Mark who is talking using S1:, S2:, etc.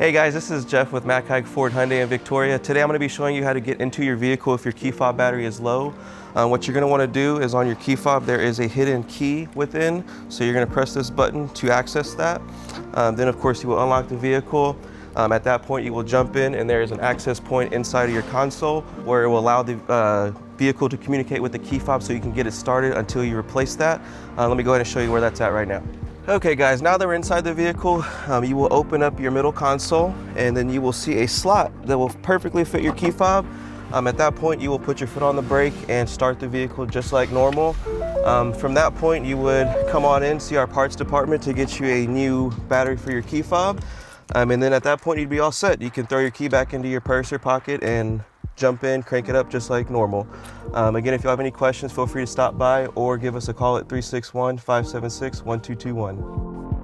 S1: Hey guys, this is Jeff with Mac Haik Ford Hyundai in Victoria. Today I'm going to be showing you how to get into your vehicle if your key fob battery is low. What you're going to want to do is on your key fob there is a hidden key within, so you're going to press this button to access that. Then of course you will unlock the vehicle. At that point you will jump in and there is an access point inside of your console where it will allow the vehicle to communicate with the key fob so you can get it started until you replace that. Let me go ahead and show you where that's at right now. Okay guys, now that we're inside the vehicle, you will open up your middle console and then you will see a slot that will perfectly fit your key fob. At that point, you will put your foot on the brake and start the vehicle just like normal. From that point, you would come on in, see our parts department to get you a new battery for your key fob. And then at that point, you'd be all set. You can throw your key back into your purse or pocket and jump in, crank it up just like normal. Again, if you have any questions, feel free to stop by or give us a call at 361-576-1221.